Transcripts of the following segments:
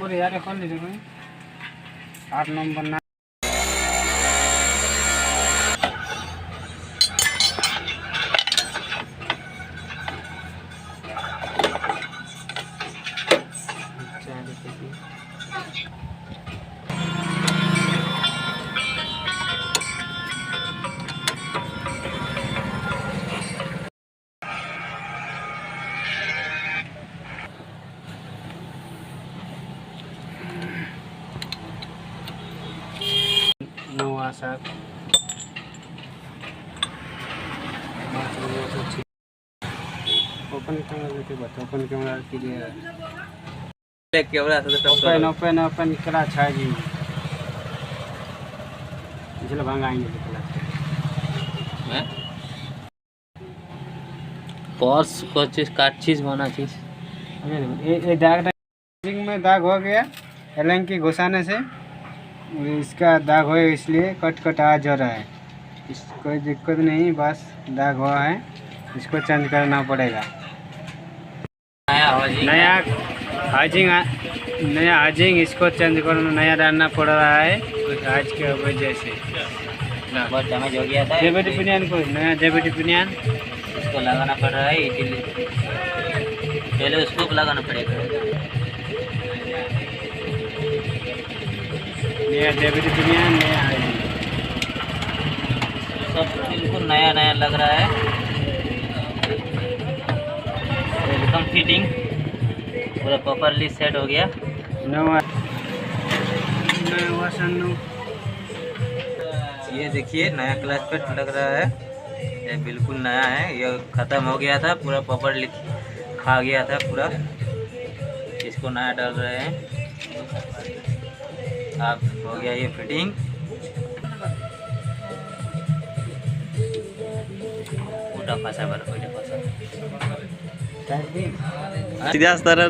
ऊपर यार खोल लीजिए कोई 8 नंबर ना साथ ओपन कैमरा देते बात open camera clear camera open open open करा अच्छा जी चलो भांगाएंगे हैं पर्स को चीज काट चीज बना चीज ये दाग में दाग हो गया एलन की घुसाने से इसका दाग हो इसलिए कट कट आ जा रहा है। इस कोई दिक्कत नहीं बस दाग हुआ है इसको चेंज करना पड़ेगा। नया हाजिंग इसको चेंज करना नया डालना पड़ रहा है आज के वजह से बहुत डैमेज हो गया था। जेबीटी पिनियन को नया जेबीटी पिनियन इसको लगाना पड़ रहा है पहले उसको लगाना पड़ेगा। नया जेबीटी पिनियन नया हाजिंग सब बिल्कुल नया नया लग रहा है। वेलकम फिटिंग पूरा प्रॉपरली सेट हो गया। ये देखिए नया क्लच पेट लग रहा है ये बिल्कुल नया है। ये ख़त्म हो गया था पूरा प्रॉपरली खा गया था पूरा। इसको नया डाल रहे हैं आप हो गया ये फिटिंग। उठा फंसा बरं उठा फंसा सीधा असताना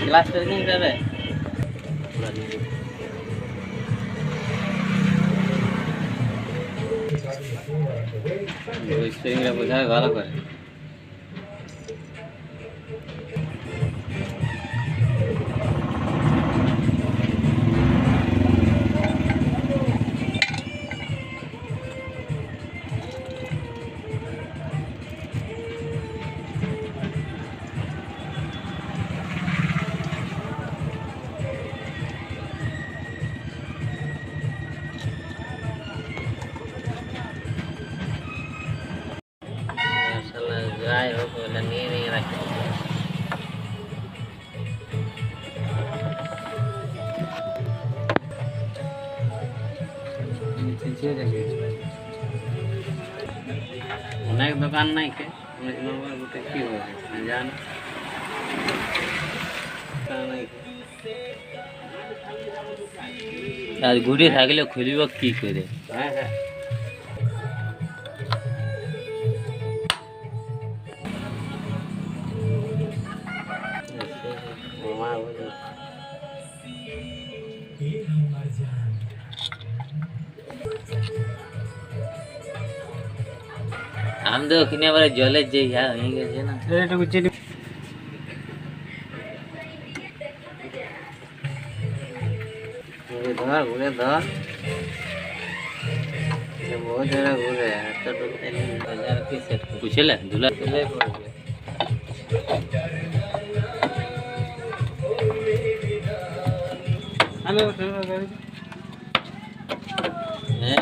क्लास ट्रेनिंग कर रहे स्प्रिंग बुझा ভালো করে selesai dan ini অনেক দোকান নাই কে কি হবে জান আর ঘুরে থাকলে খুলিব কি করে। হ্যাঁ হ্যাঁ हम तो किने बारे जले जे यार यही गए ना এটা গুছিয়ে घूरे धर ये बहुत जरा घूरे तो 1000 की सेट पूछे ले दूल्हा ले पड़ गया। हेलो हैं